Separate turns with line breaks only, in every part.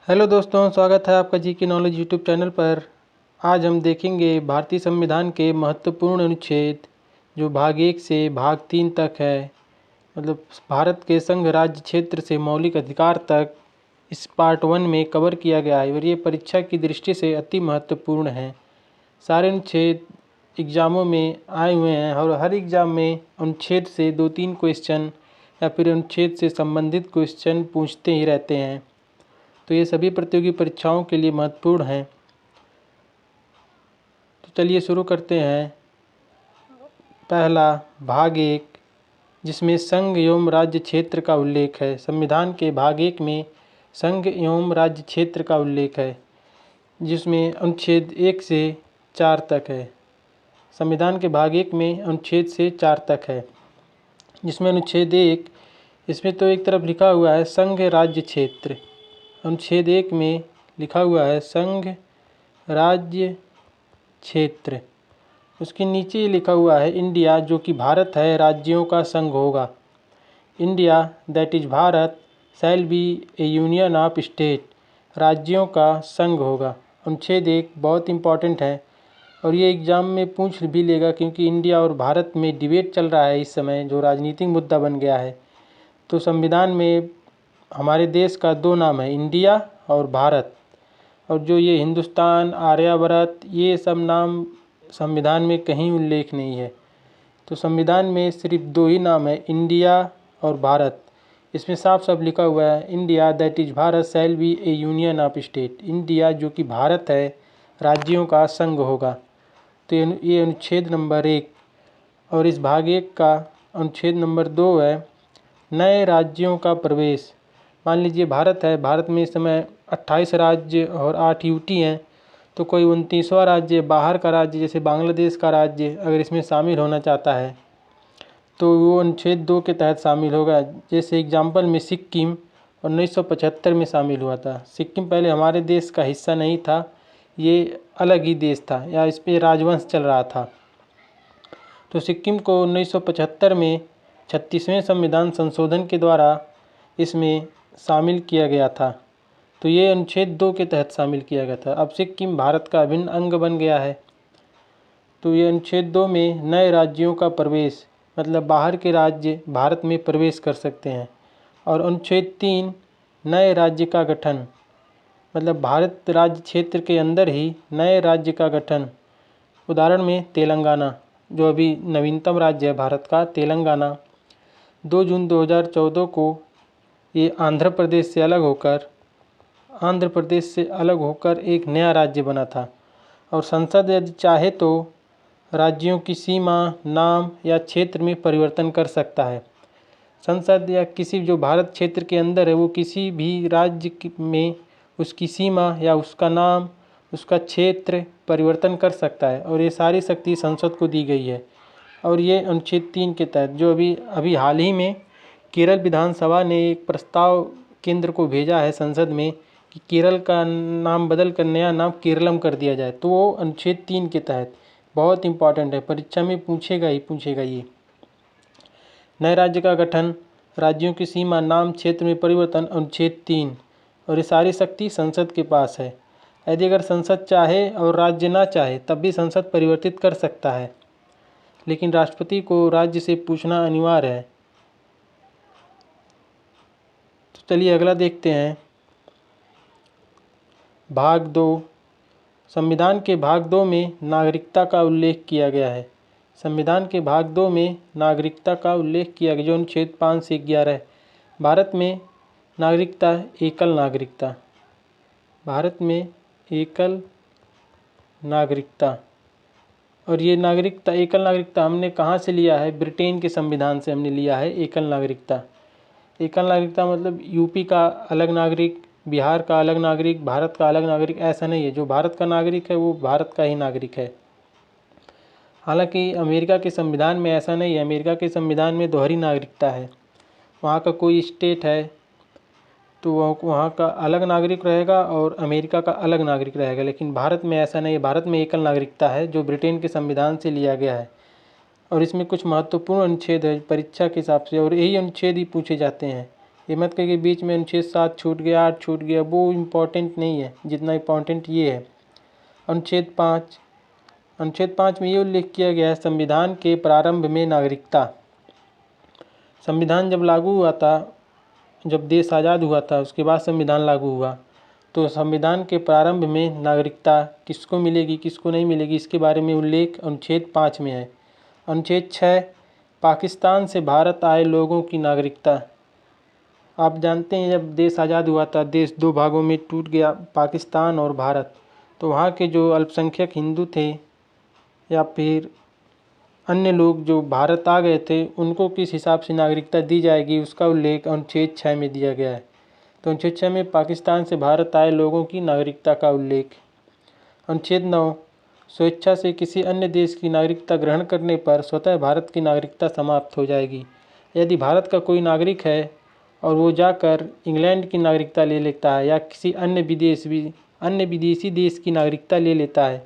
Hello दोस्तों, स्वागत है आपका जी के नॉलेज यूट्यूब चैनल पर। आज हम देखेंगे भारतीय संविधान के महत्वपूर्ण अनुच्छेद जो भाग 1 से भाग 3 तक है, मतलब भारत के संघ राज्य क्षेत्र से मौलिक अधिकार तक इस पार्ट 1 में कवर किया गया है और ये परीक्षा की दृष्टि से अति महत्वपूर्ण है। सारे अनुच्छेद एग्ज़ामों में आए हुए हैं और हर एग्ज़ाम में अनुच्छेद से 2-3 क्वेश्चन या फिर अनुच्छेद से संबंधित क्वेश्चन पूछते ही रहते हैं, तो ये सभी प्रतियोगी परीक्षाओं के लिए महत्वपूर्ण हैं। तो चलिए शुरू करते हैं। पहला भाग 1, जिसमें संघ एवं राज्य क्षेत्र का उल्लेख है। संविधान के भाग 1 में संघ एवं राज्य क्षेत्र का उल्लेख है, जिसमें अनुच्छेद 1 से 4 तक है। संविधान के भाग 1 में अनुच्छेद से 4 तक है, जिसमें अनुच्छेद 1, इसमें तो एक तरफ लिखा हुआ है संघ राज्य क्षेत्र। अनुच्छेद 1 में लिखा हुआ है संघ राज्य क्षेत्र। उसके नीचे लिखा हुआ है इंडिया, जो कि भारत है, राज्यों का संघ होगा। India that is Bharat shall be A union of state, राज्यों का संघ होगा। अनुच्छेद 1 बहुत इम्पॉर्टेंट है और ये एग्ज़ाम में पूछ भी लेगा, क्योंकि इंडिया और भारत में डिबेट चल रहा है इस समय, जो राजनीतिक मुद्दा बन गया है। तो संविधान में हमारे देश का 2 नाम है, इंडिया और भारत, और जो ये हिंदुस्तान, आर्यावर्त, ये सब नाम संविधान में कहीं उल्लेख नहीं है। तो संविधान में सिर्फ 2 ही नाम है, इंडिया और भारत। इसमें साफ साफ लिखा हुआ है India that is Bharat shall be A union of state. India जो कि भारत है, राज्यों का संघ होगा। तो ये अनुच्छेद नंबर 1। और इस भाग 1 का अनुच्छेद नंबर 2 है नए राज्यों का प्रवेश। मान लीजिए भारत है, भारत में इस समय 28 राज्य और 8 यूटी हैं, तो कोई 29वां राज्य बाहर का राज्य जैसे बांग्लादेश का राज्य अगर इसमें शामिल होना चाहता है तो वो अनुच्छेद 2 के तहत शामिल होगा। जैसे एग्जाम्पल में सिक्किम 1975 में शामिल हुआ था। सिक्किम पहले हमारे देश का हिस्सा नहीं था, ये अलग ही देश था, या इस पर राजवंश चल रहा था। तो सिक्किम को 1975 में 36वें संविधान संशोधन के द्वारा इसमें शामिल किया गया था। तो ये अनुच्छेद 2 के तहत शामिल किया गया था। अब सिक्किम भारत का अभिन्न अंग बन गया है। तो ये अनुच्छेद 2 में नए राज्यों का प्रवेश, मतलब बाहर के राज्य भारत में प्रवेश कर सकते हैं। और अनुच्छेद 3 नए राज्य का गठन, मतलब भारत राज्य क्षेत्र के अंदर ही नए राज्य का गठन। उदाहरण में तेलंगाना, जो अभी नवीनतम राज्य है भारत का, तेलंगाना 2 जून 2014 को ये आंध्र प्रदेश से अलग होकर एक नया राज्य बना था। और संसद यदि चाहे तो राज्यों की सीमा, नाम या क्षेत्र में परिवर्तन कर सकता है। संसद या किसी जो भारत क्षेत्र के अंदर है, वो किसी भी राज्य में उसकी सीमा या उसका नाम, उसका क्षेत्र परिवर्तन कर सकता है, और ये सारी शक्ति संसद को दी गई है। और ये अनुच्छेद 3 के तहत, जो अभी हाल ही में केरल विधानसभा ने एक प्रस्ताव केंद्र को भेजा है संसद में कि केरल का नाम बदल कर नया नाम केरलम कर दिया जाए, तो वो अनुच्छेद 3 के तहत बहुत इम्पॉर्टेंट है, परीक्षा में पूछेगा ही पूछेगा ये। नए राज्य का गठन, राज्यों की सीमा, नाम, क्षेत्र में परिवर्तन, अनुच्छेद 3। और ये सारी शक्ति संसद के पास है। यदि अगर संसद चाहे और राज्य ना चाहे तब भी संसद परिवर्तित कर सकता है, लेकिन राष्ट्रपति को राज्य से पूछना अनिवार्य है। तो चलिए अगला देखते हैं, भाग 2। संविधान के भाग 2 में नागरिकता का उल्लेख किया गया है। संविधान के भाग 2 में नागरिकता का उल्लेख किया गया, जो अनुच्छेद 5 से 11 है। भारत में नागरिकता एकल नागरिकता, भारत में एकल नागरिकता। और ये नागरिकता, एकल नागरिकता हमने कहाँ से लिया है? ब्रिटेन के संविधान से हमने लिया है एकल नागरिकता। एकल नागरिकता मतलब यूपी का अलग नागरिक, बिहार का अलग नागरिक, भारत का अलग नागरिक, ऐसा नहीं है। जो भारत का नागरिक है वो भारत का ही नागरिक है। हालांकि अमेरिका के संविधान में ऐसा नहीं है। अमेरिका के संविधान में दोहरी नागरिकता है। वहाँ का कोई स्टेट है तो वहाँ का अलग नागरिक रहेगा और अमेरिका का अलग नागरिक रहेगा, लेकिन भारत में ऐसा नहीं है। भारत में एकल नागरिकता है, जो ब्रिटेन के संविधान से लिया गया है। और इसमें कुछ महत्वपूर्ण अनुच्छेद है परीक्षा के हिसाब से, और यही अनुच्छेद ही पूछे जाते हैं। ये मत कहिए बीच में अनुच्छेद 7 छूट गया, 8 छूट गया, वो इम्पोर्टेंट नहीं है जितना इम्पोर्टेंट ये है। अनुच्छेद 5 में ये उल्लेख किया गया है, संविधान के प्रारंभ में नागरिकता। संविधान जब लागू हुआ था, जब देश आज़ाद हुआ था, उसके बाद संविधान लागू हुआ, तो संविधान के प्रारंभ में नागरिकता किसको मिलेगी किसको नहीं मिलेगी इसके बारे में उल्लेख अनुच्छेद 5 में है। अनुच्छेद 6, पाकिस्तान से भारत आए लोगों की नागरिकता। आप जानते हैं जब देश आज़ाद हुआ था, देश दो भागों में टूट गया, पाकिस्तान और भारत, तो वहाँ के जो अल्पसंख्यक हिंदू थे या फिर अन्य लोग जो भारत आ गए थे, उनको किस हिसाब से नागरिकता दी जाएगी उसका उल्लेख अनुच्छेद 6 में दिया गया है। तो अनुच्छेद 6 में पाकिस्तान से भारत आए लोगों की नागरिकता का उल्लेख। अनुच्छेद 9, स्वेच्छा से किसी अन्य देश की नागरिकता ग्रहण करने पर स्वतः भारत की नागरिकता समाप्त हो जाएगी। यदि भारत का कोई नागरिक है और वो जाकर इंग्लैंड की नागरिकता ले लेता है या किसी अन्य विदेशी देश की नागरिकता ले लेता है,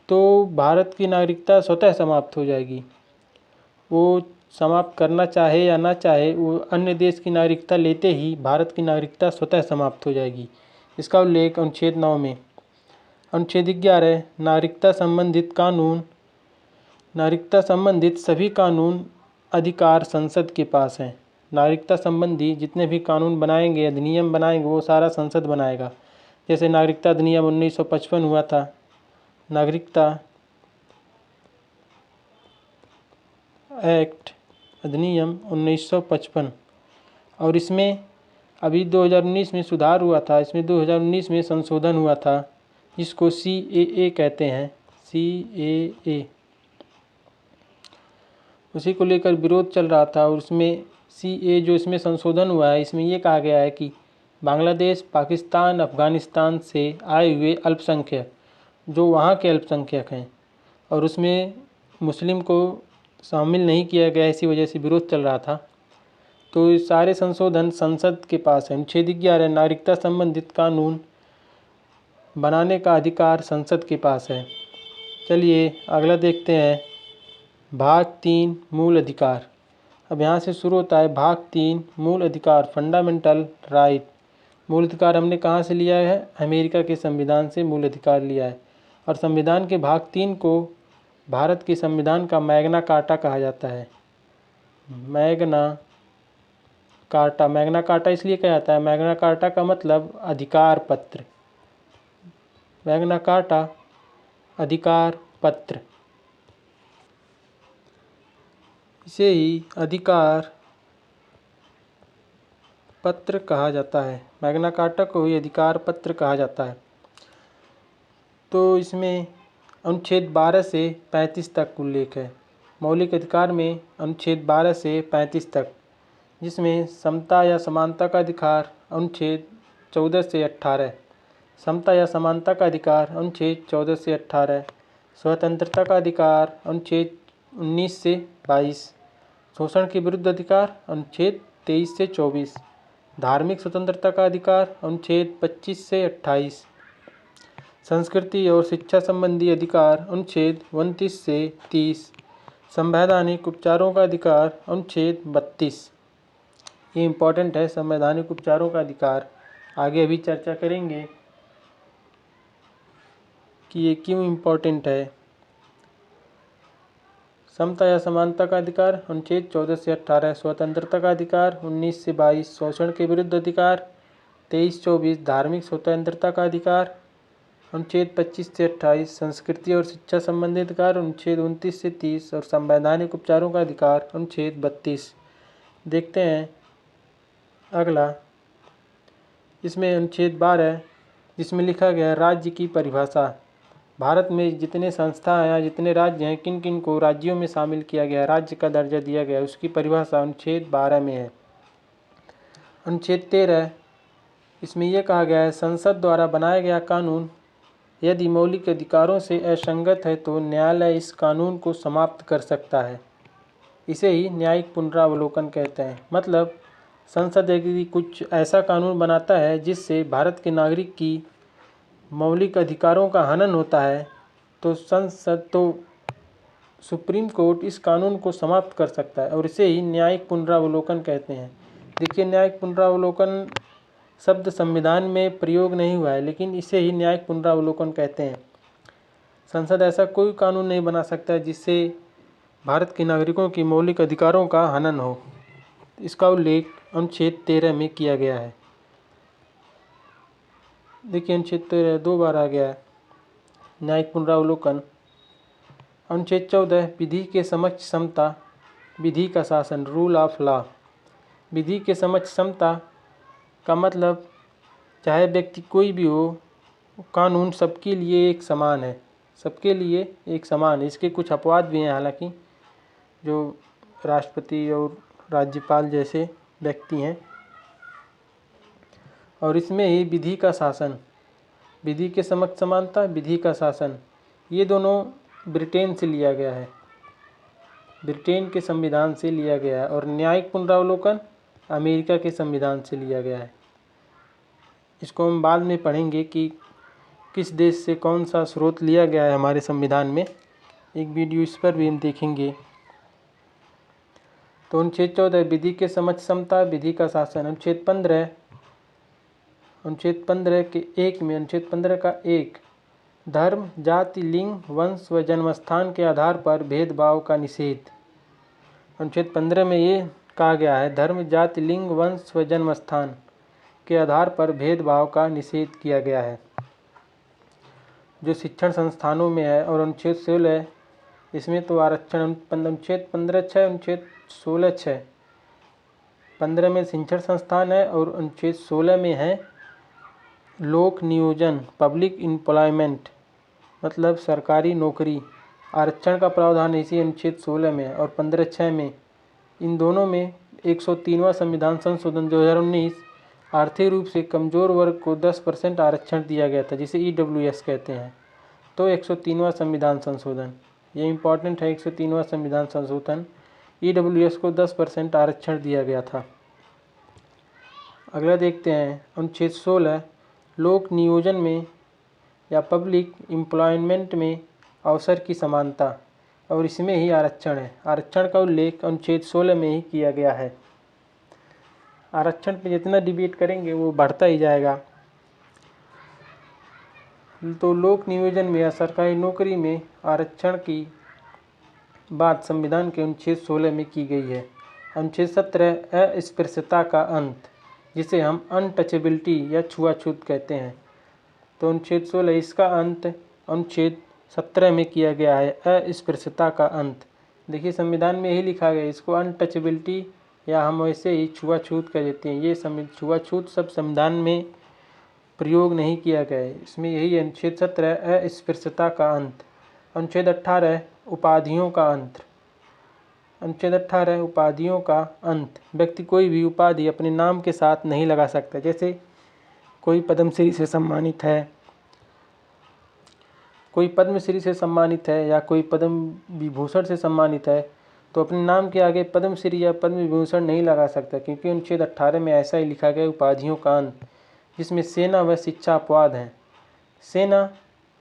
तो भारत की नागरिकता स्वतः समाप्त हो जाएगी। वो समाप्त करना चाहे या ना चाहे, वो अन्य देश की नागरिकता लेते ही भारत की नागरिकता स्वतः समाप्त हो जाएगी। इसका उल्लेख अनुच्छेद 9 में। अनुच्छेद 11, नागरिकता संबंधित कानून। नागरिकता संबंधित सभी कानून अधिकार संसद के पास हैं। नागरिकता संबंधी जितने भी कानून बनाएंगे, अधिनियम बनाएंगे, वो सारा संसद बनाएगा। जैसे नागरिकता अधिनियम 1955 हुआ था, नागरिकता एक्ट अधिनियम 1955, और इसमें अभी 2019 में सुधार हुआ था। इसमें 2019 में संशोधन हुआ था जिसको CAA कहते हैं, CAA। उसी को लेकर विरोध चल रहा था और उसमें CAA जो इसमें संशोधन हुआ है, इसमें ये कहा गया है कि बांग्लादेश, पाकिस्तान, अफ़गानिस्तान से आए हुए अल्पसंख्यक, जो वहाँ के अल्पसंख्यक हैं, और उसमें मुस्लिम को शामिल नहीं किया गया, इसी वजह से विरोध चल रहा था। तो ये सारे संशोधन संसद के पास है। अनुच्छेद 11, नागरिकता संबंधित कानून बनाने का अधिकार संसद के पास है। चलिए अगला देखते हैं, भाग 3 मूल अधिकार। अब यहाँ से शुरू होता है भाग 3 मूल अधिकार, फंडामेंटल राइट। मूल अधिकार हमने कहाँ से लिया है? अमेरिका के संविधान से मूल अधिकार लिया है। और संविधान के भाग 3 को भारत के संविधान का मैग्ना कार्टा कहा जाता है। मैग्ना कार्टा इसलिए कहा जाता है, मैग्ना कार्टा का मतलब अधिकार पत्र। मैग्ना कार्टा अधिकार पत्र, इसे ही अधिकार पत्र कहा जाता है। मैग्ना कार्टा को ही अधिकार पत्र कहा जाता है। तो इसमें अनुच्छेद 12 से 35 तक उल्लेख है। मौलिक अधिकार में अनुच्छेद 12 से 35 तक, जिसमें समता या समानता का अधिकार अनुच्छेद 14 से 18, समता या समानता का अधिकार अनुच्छेद 14 से 18, स्वतंत्रता का अधिकार अनुच्छेद 19 से 22, शोषण के विरुद्ध अधिकार अनुच्छेद 23 से 24, धार्मिक स्वतंत्रता का अधिकार अनुच्छेद 25 से 28, संस्कृति और शिक्षा संबंधी अधिकार अनुच्छेद 29 से 30, संवैधानिक उपचारों का अधिकार अनुच्छेद 32। ये इम्पोर्टेंट है, संवैधानिक उपचारों का अधिकार। आगे अभी चर्चा करेंगे कि ये क्यों इम्पोर्टेंट है। समता या समानता का अधिकार अनुच्छेद 14 से 18, स्वतंत्रता का अधिकार 19 से 22, शोषण के विरुद्ध अधिकार 23-24, धार्मिक स्वतंत्रता का अधिकार अनुच्छेद 25 से 28, संस्कृति और शिक्षा संबंधी अधिकार अनुच्छेद 29 से 30 और संवैधानिक उपचारों का अधिकार अनुच्छेद 32। देखते हैं अगला, इसमें अनुच्छेद 12 जिसमें लिखा गया राज्य की परिभाषा। भारत में जितने संस्थाएं या जितने राज्य हैं, किन किन को राज्यों में शामिल किया गया, राज्य का दर्जा दिया गया, उसकी परिभाषा अनुच्छेद 12 में है। अनुच्छेद 13, इसमें यह कहा गया है, संसद द्वारा बनाया गया कानून यदि मौलिक अधिकारों से असंगत है तो न्यायालय इस कानून को समाप्त कर सकता है। इसे ही न्यायिक पुनरावलोकन कहते हैं। मतलब संसद यदि कुछ ऐसा कानून बनाता है जिससे भारत के नागरिक की मौलिक अधिकारों का हनन होता है, तो सुप्रीम कोर्ट इस कानून को समाप्त कर सकता है, और इसे ही न्यायिक पुनरावलोकन कहते हैं। देखिए, न्यायिक पुनरावलोकन शब्द संविधान में प्रयोग नहीं हुआ है, लेकिन इसे ही न्यायिक पुनरावलोकन कहते हैं। संसद ऐसा कोई कानून नहीं बना सकता जिससे भारत के नागरिकों की मौलिक अधिकारों का हनन हो। इसका उल्लेख अनुच्छेद 13 में किया गया है। देखिए, अनुच्छेद 13 दो बार आ गया है। न्यायिक पुनरावलोकन। अनुच्छेद 14 विधि के समक्ष समता, विधि का शासन, रूल ऑफ लॉ। विधि के समक्ष समता का मतलब चाहे व्यक्ति कोई भी हो, कानून सबके लिए एक समान है, सबके लिए एक समान है। इसके कुछ अपवाद भी हैं, हालांकि जो राष्ट्रपति और राज्यपाल जैसे व्यक्ति हैं। और इसमें ही विधि का शासन, विधि के समक्ष समानता, विधि का शासन, ये दोनों ब्रिटेन से लिया गया है, ब्रिटेन के संविधान से लिया गया है। और न्यायिक पुनरावलोकन अमेरिका के संविधान से लिया गया है। इसको हम बाद में पढ़ेंगे कि किस देश से कौन सा स्रोत लिया गया है हमारे संविधान में, एक वीडियो इस पर भी हम देखेंगे। तो अनुच्छेद 14 विधि के समक्ष समता, विधि का शासन। अनुच्छेद 15 के 1 में, अनुच्छेद 15 का 1, धर्म, जाति, लिंग, वंश व जन्मस्थान के आधार पर भेदभाव का निषेध। अनुच्छेद 15 में ये कहा गया है, धर्म, जाति, लिंग, वंश व जन्मस्थान के आधार पर भेदभाव का निषेध किया गया है। जो शिक्षण संस्थानों में है। और अनुच्छेद 16 इसमें तो आरक्षण, अनुच्छेद 15(6), अनुच्छेद 16(6), 15 में शिक्षण संस्थान है और अनुच्छेद 16 में है लोक नियोजन, पब्लिक एम्प्लॉयमेंट, मतलब सरकारी नौकरी। आरक्षण का प्रावधान इसी अनुच्छेद 16 में है और 15(6) में। इन दोनों में 103वां संविधान संशोधन 2019 आर्थिक रूप से कमज़ोर वर्ग को 10% आरक्षण दिया गया था, जिसे EWS कहते हैं। तो 103वां संविधान संशोधन, ये इम्पॉर्टेंट है। 103वां संविधान संशोधन, EWS को 10% आरक्षण दिया गया था। अगला देखते हैं अनुच्छेद 16, लोक नियोजन में या पब्लिक एम्प्लॉयमेंट में अवसर की समानता, और इसमें ही आरक्षण है। आरक्षण का उल्लेख अनुच्छेद 16 में ही किया गया है। आरक्षण पे जितना डिबेट करेंगे वो बढ़ता ही जाएगा। तो लोक नियोजन में या सरकारी नौकरी में आरक्षण की बात संविधान के अनुच्छेद 16 में की गई है। अनुच्छेद 17 अस्पृश्यता का अंत, जिसे हम अनटचेबिलिटी या छुआछूत कहते हैं। तो अनुच्छेद 16 इसका अंत अनुच्छेद 17 में किया गया है, अस्पृश्यता का अंत। देखिए, संविधान में यही लिखा गया है, इसको अनटचेबिलिटी या हम वैसे ही छुआछूत कह देते हैं। ये छुआछूत सब संविधान में प्रयोग नहीं किया गया है। इसमें यही अनुच्छेद 17 अस्पृश्यता का अंत। अनुच्छेद 18 उपाधियों का अंत। अनुच्छेद 18 उपाधियों का अंत, व्यक्ति कोई भी उपाधि अपने नाम के साथ नहीं लगा सकता। जैसे कोई पद्मश्री से सम्मानित है, कोई पद्मश्री से सम्मानित है या कोई पद्म विभूषण से सम्मानित है, तो अपने नाम के आगे पद्मश्री या पद्म विभूषण नहीं लगा सकता, क्योंकि अनुच्छेद 18 में ऐसा ही लिखा गया उपाधियों का अंत, जिसमें सेना व शिक्षा अपवाद हैं। सेना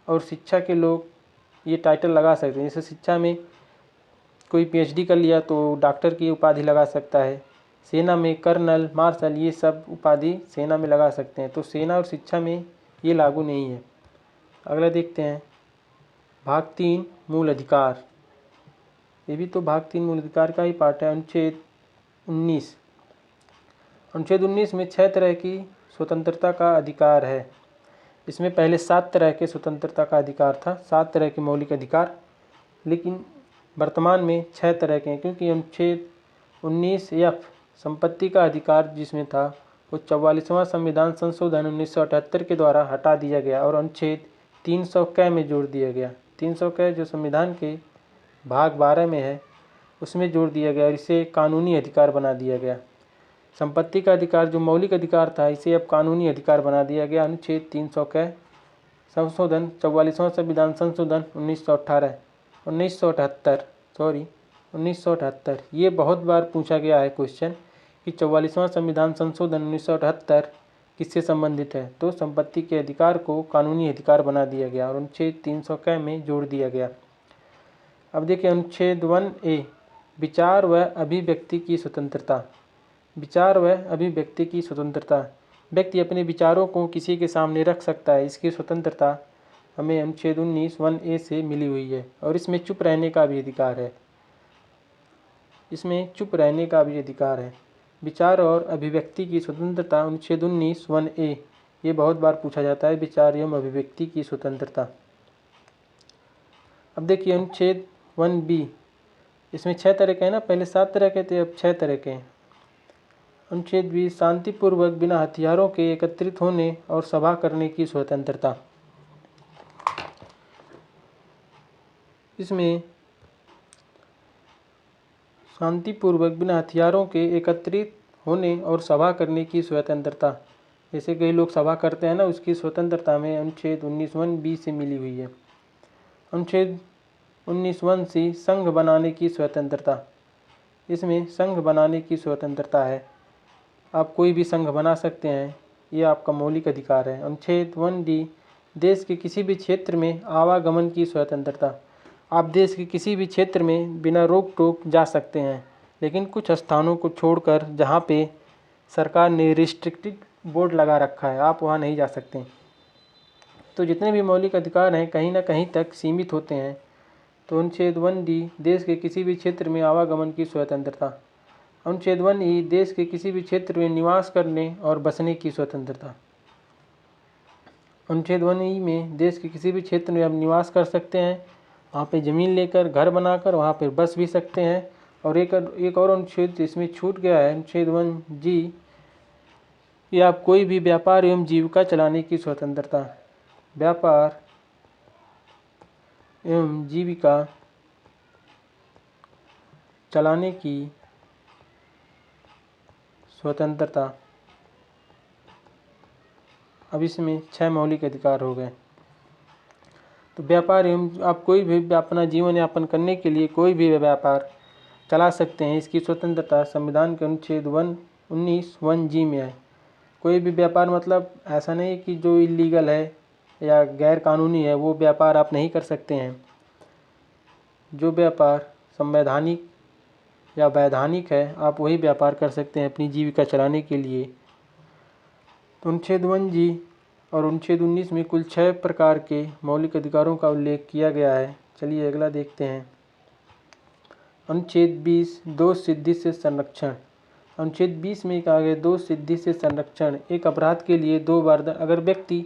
और शिक्षा के लोग ये टाइटल लगा सकते हैं। जैसे शिक्षा में कोई PhD कर लिया तो डॉक्टर की उपाधि लगा सकता है। सेना में कर्नल, मार्शल, ये सब उपाधि सेना में लगा सकते हैं। तो सेना और शिक्षा में ये लागू नहीं है। अगला देखते हैं भाग 3 मूल अधिकार। ये भी तो भाग 3 मूल अधिकार का ही पार्ट है। अनुच्छेद 19, अनुच्छेद 19 में 6 तरह की स्वतंत्रता का अधिकार है। इसमें पहले 7 तरह के स्वतंत्रता का अधिकार था, 7 तरह के मौलिक अधिकार, लेकिन वर्तमान में 6 तरह के हैं, क्योंकि अनुच्छेद 19F संपत्ति का अधिकार जिसमें था वो 44वां संविधान संशोधन 1978 के द्वारा हटा दिया गया और अनुच्छेद 300 क में जोड़ दिया गया। 300 क जो संविधान के भाग 12 में है उसमें जोड़ दिया गया और इसे कानूनी अधिकार बना दिया गया। संपत्ति का अधिकार जो मौलिक अधिकार था, इसे अब कानूनी अधिकार बना दिया गया। अनुच्छेद 300 क संशोधन 44वां संविधान संशोधन 1978 ये बहुत बार पूछा गया है क्वेश्चन कि 44वां संविधान संशोधन 1978 किससे संबंधित है। तो संपत्ति के अधिकार को कानूनी अधिकार बना दिया गया और अनुच्छेद 300 क में जोड़ दिया गया। अब देखिए अनुच्छेद 1A विचार व अभिव्यक्ति की स्वतंत्रता। विचार व अभिव्यक्ति की स्वतंत्रता। व्यक्ति अपने विचारों को किसी के सामने रख सकता है, इसकी स्वतंत्रता हमें अनुच्छेद 19(1)(a) से मिली हुई है। और इसमें चुप रहने का भी अधिकार है, इसमें चुप रहने का भी अधिकार है। विचार और अभिव्यक्ति की स्वतंत्रता अनुच्छेद 19(1)(a), ये बहुत बार पूछा जाता है, विचार एवं अभिव्यक्ति की स्वतंत्रता। अब देखिए अनुच्छेद 1b, इसमें 6 तरह के हैं ना, पहले 7 तरह के थे, अब 6 तरह के हैं। अनुच्छेद 20, शांतिपूर्वक बिना हथियारों के एकत्रित होने और सभा करने की स्वतंत्रता। इसमें शांतिपूर्वक बिना हथियारों के एकत्रित होने और सभा करने की स्वतंत्रता, जैसे कई लोग सभा करते हैं ना, उसकी स्वतंत्रता में अनुच्छेद 19(1)(b) से मिली हुई है। अनुच्छेद 19(1)(c), संघ बनाने की स्वतंत्रता। इसमें संघ बनाने की स्वतंत्रता है, आप कोई भी संघ बना सकते हैं, ये आपका मौलिक अधिकार है। अनुच्छेद 1d, देश के किसी भी क्षेत्र में आवागमन की स्वतंत्रता। आप देश के किसी भी क्षेत्र में बिना रोक टोक जा सकते हैं, लेकिन कुछ स्थानों को छोड़कर जहाँ पे सरकार ने रिस्ट्रिक्टेड बोर्ड लगा रखा है, आप वहाँ नहीं जा सकते। तो जितने भी मौलिक अधिकार हैं कहीं ना कहीं तक सीमित होते हैं। तो अनुच्छेद 1d, देश के किसी भी क्षेत्र में आवागमन की स्वतंत्रता। अनुच्छेद 1e, देश के किसी भी क्षेत्र में निवास करने और बसने की स्वतंत्रता। अनुच्छेद 1e में देश के किसी भी क्षेत्र में आप निवास कर सकते हैं, वहाँ पे ज़मीन लेकर घर बनाकर वहाँ पे बस भी सकते हैं। और एक और अनुच्छेद इसमें छूट गया है, अनुच्छेद 1g, ये आप कोई भी व्यापार एवं जीविका चलाने की स्वतंत्रता। व्यापार एवं जीविका चलाने की स्वतंत्रता। अब इसमें 6 मौलिक अधिकार हो गए। तो व्यापार एवं आप कोई भी अपना जीवन यापन करने के लिए कोई भी व्यापार चला सकते हैं, इसकी स्वतंत्रता संविधान के अनुच्छेद 19(1)(g) में है। कोई भी व्यापार मतलब ऐसा नहीं कि जो इलीगल है या गैर कानूनी है वो व्यापार आप नहीं कर सकते हैं। जो व्यापार संवैधानिक या वैधानिक है आप वही व्यापार कर सकते हैं अपनी जीविका चलाने के लिए। तो अनुच्छेद 1g और अनुच्छेद 19 में कुल 6 प्रकार के मौलिक अधिकारों का उल्लेख किया गया है। चलिए अगला देखते हैं। अनुच्छेद 20, दोष सिद्धि से संरक्षण। अनुच्छेद 20 में कहा गया दोष सिद्धि से संरक्षण, एक अपराध के लिए 2 बार अगर व्यक्ति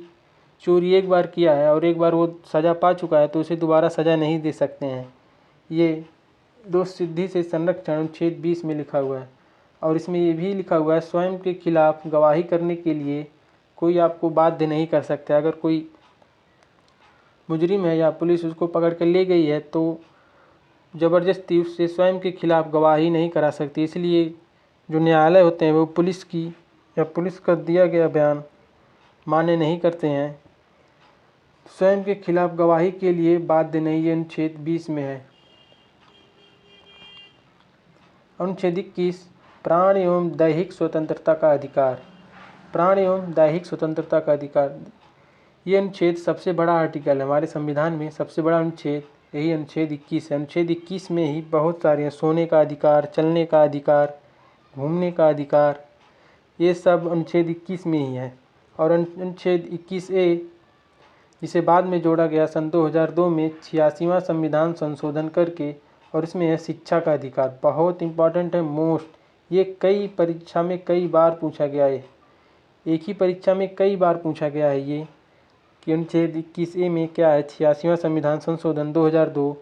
चोरी एक बार किया है और एक बार वो सज़ा पा चुका है तो उसे दोबारा सज़ा नहीं दे सकते हैं। ये दोष सिद्धि से संरक्षण अनुच्छेद 20 में लिखा हुआ है। और इसमें ये भी लिखा हुआ है स्वयं के खिलाफ गवाही करने के लिए कोई आपको बाध्य नहीं कर सकता। अगर कोई मुजरिम है या पुलिस उसको पकड़ कर ले गई है तो ज़बरदस्ती उससे स्वयं के खिलाफ गवाही नहीं करा सकती। इसलिए जो न्यायालय होते हैं वो पुलिस की या पुलिस का दिया गया बयान मान्य नहीं करते हैं। स्वयं के खिलाफ गवाही के लिए बाध्य नहीं, ये अनुच्छेद 20 में है। अनुच्छेद 21, प्राण एवं दैहिक स्वतंत्रता का अधिकार। प्राण एवं दैहिक स्वतंत्रता का अधिकार, ये अनुच्छेद सबसे बड़ा आर्टिकल है हमारे संविधान में, सबसे बड़ा अनुच्छेद यही अनुच्छेद 21 है। अनुच्छेद 21 में ही बहुत सारे हैं, सोने का अधिकार, चलने का अधिकार, घूमने का अधिकार, ये सब अनुच्छेद 21 में ही है। और अनुच्छेद 21A, जिसे बाद में जोड़ा गया सन 2002 में 86वां संविधान संशोधन करके, और इसमें है शिक्षा का अधिकार। बहुत इम्पॉर्टेंट है, मोस्ट, ये कई परीक्षा में कई बार पूछा गया है, एक ही परीक्षा में कई बार पूछा गया है ये कि अनुच्छेद 21A में क्या है। 86वां संविधान संशोधन 2002,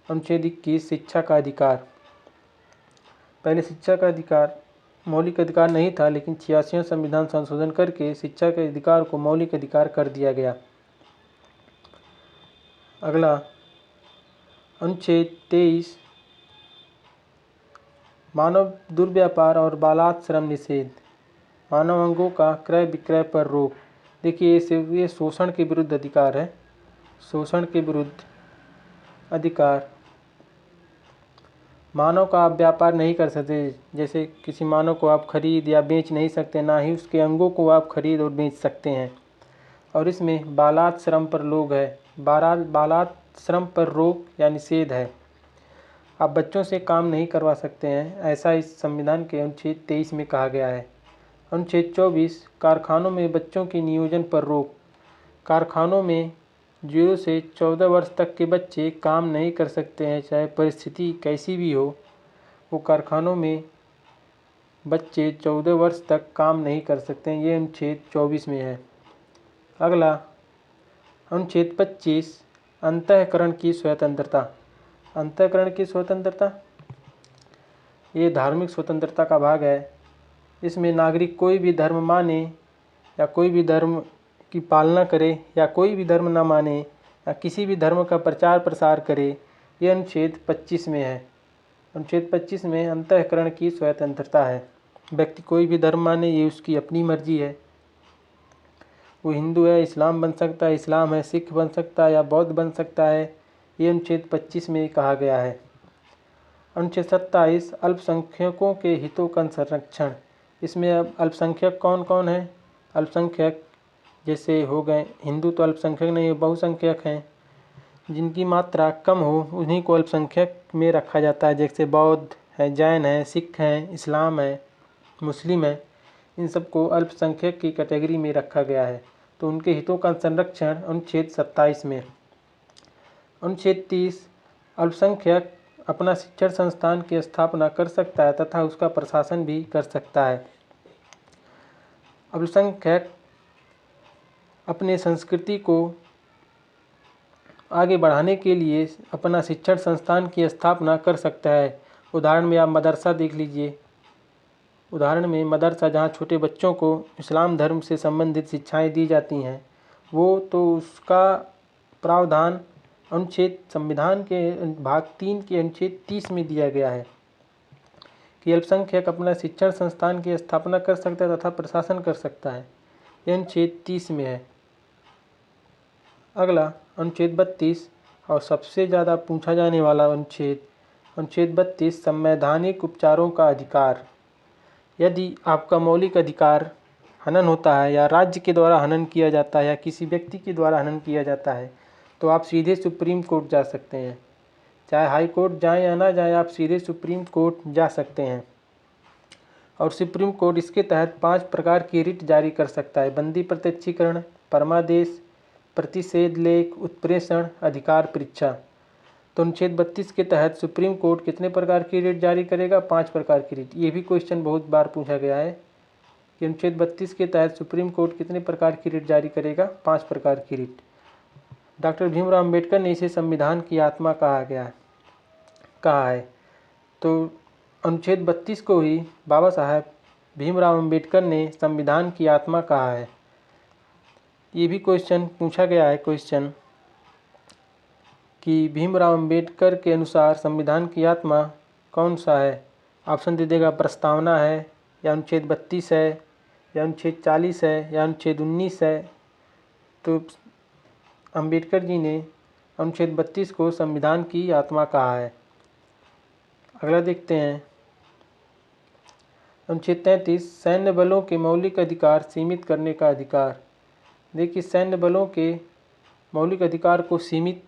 अनुच्छेद 21, शिक्षा का अधिकार। पहले शिक्षा का अधिकार मौलिक अधिकार नहीं था, लेकिन 86वां संविधान संशोधन करके शिक्षा के अधिकार को मौलिक अधिकार कर दिया गया। अगला अनुच्छेद 23, मानव दुर्व्यापार और बालात श्रम निषेध। मानव अंगों का क्रय विक्रय पर रोक। देखिए ये शोषण के विरुद्ध अधिकार है, शोषण के विरुद्ध अधिकार। मानव का आप व्यापार नहीं कर सकते, जैसे किसी मानव को आप खरीद या बेच नहीं सकते, ना ही उसके अंगों को आप खरीद और बेच सकते हैं। और इसमें बालात श्रम पर रोक है, बालात श्रम पर रोक या निषेध है। आप बच्चों से काम नहीं करवा सकते हैं, ऐसा इस संविधान के अनुच्छेद 23 में कहा गया है। अनुच्छेद 24 कारखानों में बच्चों के नियोजन पर रोक। कारखानों में 0 से 14 वर्ष तक के बच्चे काम नहीं कर सकते हैं, चाहे परिस्थिति कैसी भी हो। वो कारखानों में बच्चे 14 वर्ष तक काम नहीं कर सकते हैं, ये अनुच्छेद 24 में है। अगला अनुच्छेद 25 अंतःकरण की स्वतंत्रता। अंतःकरण की स्वतंत्रता ये धार्मिक स्वतंत्रता का भाग है। इसमें नागरिक कोई भी धर्म माने या कोई भी धर्म की पालना करे या कोई भी धर्म न माने या किसी भी धर्म का प्रचार प्रसार करे, ये अनुच्छेद 25 में है। अनुच्छेद 25 में अंतःकरण की स्वतंत्रता है। व्यक्ति कोई भी धर्म माने, ये उसकी अपनी मर्जी है। वो हिंदू है, इस्लाम बन सकता है, इस्लाम है, सिख बन सकता है या बौद्ध बन सकता है, ये अनुच्छेद 25 में कहा गया है। अनुच्छेद 27 अल्पसंख्यकों के हितों का संरक्षण। इसमें अब अल्पसंख्यक कौन कौन है? अल्पसंख्यक जैसे हो गए हिंदू, तो अल्पसंख्यक नहीं, बहुसंख्यक हैं। जिनकी मात्रा कम हो उन्हीं को अल्पसंख्यक में रखा जाता है, जैसे बौद्ध है, जैन है, सिख हैं, इस्लाम है, मुस्लिम है। इन सबको अल्पसंख्यक की कैटेगरी में रखा गया है। तो उनके हितों का संरक्षण अनुच्छेद 27 में। अनुच्छेद 30 अल्पसंख्यक अपना शिक्षण संस्थान की स्थापना कर सकता है तथा उसका प्रशासन भी कर सकता है। अल्पसंख्यक अपने संस्कृति को आगे बढ़ाने के लिए अपना शिक्षण संस्थान की स्थापना कर सकता है। उदाहरण में आप मदरसा देख लीजिए। उदाहरण में मदरसा, जहाँ छोटे बच्चों को इस्लाम धर्म से संबंधित शिक्षाएं दी जाती हैं, वो तो उसका प्रावधान अनुच्छेद संविधान के भाग 3 के अनुच्छेद 30 में दिया गया है कि अल्पसंख्यक अपना शिक्षण संस्थान की स्थापना कर सकता है तथा प्रशासन कर सकता है। यह अनुच्छेद 30 में है। अगला अनुच्छेद 32 और सबसे ज़्यादा पूछा जाने वाला अनुच्छेद 32 संवैधानिक उपचारों का अधिकार। यदि आपका मौलिक अधिकार हनन होता है या राज्य के द्वारा हनन किया जाता है या किसी व्यक्ति के द्वारा हनन किया जाता है, तो आप सीधे सुप्रीम कोर्ट जा सकते हैं। चाहे हाई कोर्ट जाएं या ना जाएं, आप सीधे सुप्रीम कोर्ट जा सकते हैं। और सुप्रीम कोर्ट इसके तहत 5 प्रकार की रिट जारी कर सकता है: बंदी प्रत्यक्षीकरण, परमादेश, प्रतिषेध लेख, उत्प्रेषण, अधिकार परीक्षा। तो अनुच्छेद 32 के तहत सुप्रीम कोर्ट कितने प्रकार की रिट जारी करेगा? 5 प्रकार की रिट। ये भी क्वेश्चन बहुत बार पूछा गया है कि अनुच्छेद 32 के तहत सुप्रीम कोर्ट कितने प्रकार की रिट जारी करेगा? 5 प्रकार की रिट। डॉक्टर भीमराव अम्बेडकर ने इसे संविधान की आत्मा कहा है। तो अनुच्छेद 32 को ही बाबा साहब भीमराव अम्बेडकर ने संविधान की आत्मा कहा है। ये भी क्वेश्चन पूछा गया है कि भीमराव अम्बेडकर के अनुसार संविधान की आत्मा कौन सा है? ऑप्शन दे देगा, प्रस्तावना है, या अनुच्छेद 32 है, या अनुच्छेद 40 है, या अनुच्छेद 19 है। तो अम्बेडकर जी ने अनुच्छेद 32 को संविधान की आत्मा कहा है। अगला देखते हैं अनुच्छेद 33 सैन्य बलों के मौलिक अधिकार सीमित करने का अधिकार। देखिए, सैन्य बलों के मौलिक अधिकार को सीमित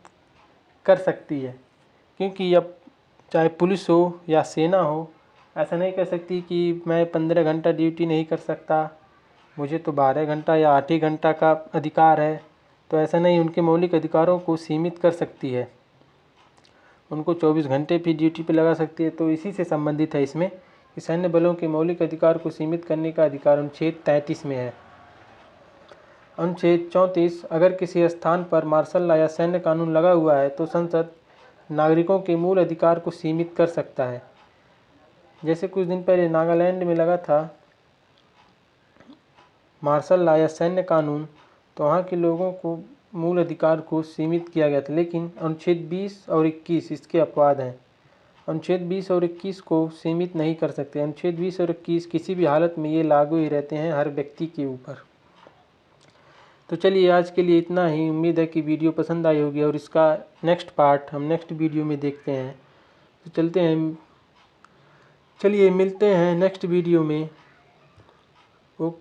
कर सकती है, क्योंकि अब चाहे पुलिस हो या सेना हो, ऐसा नहीं कह सकती कि मैं 15 घंटा ड्यूटी नहीं कर सकता, मुझे तो 12 घंटा या 8 ही घंटा का अधिकार है। तो ऐसा नहीं, उनके मौलिक अधिकारों को सीमित कर सकती है, उनको 24 घंटे भी ड्यूटी पे लगा सकती है। तो इसी से संबंधित है इसमें कि सैन्य बलों के मौलिक अधिकार को सीमित करने का अधिकार अनुच्छेद 33 में है। अनुच्छेद 34 अगर किसी स्थान पर मार्शल लॉ या सैन्य कानून लगा हुआ है तो संसद नागरिकों के मूल अधिकार को सीमित कर सकता है। जैसे कुछ दिन पहले नागालैंड में लगा था मार्शल लॉ या सैन्य कानून, तो वहाँ के लोगों को मूल अधिकार को सीमित किया गया था। लेकिन अनुच्छेद 20 और 21 इसके अपवाद हैं। अनुच्छेद 20 और 21 को सीमित नहीं कर सकते। अनुच्छेद 20 और 21 किसी भी हालत में ये लागू ही रहते हैं हर व्यक्ति के ऊपर। तो चलिए, आज के लिए इतना ही। उम्मीद है कि वीडियो पसंद आई होगी और इसका नेक्स्ट पार्ट हम नेक्स्ट वीडियो में देखते हैं। तो चलिए मिलते हैं नेक्स्ट वीडियो में। ओके।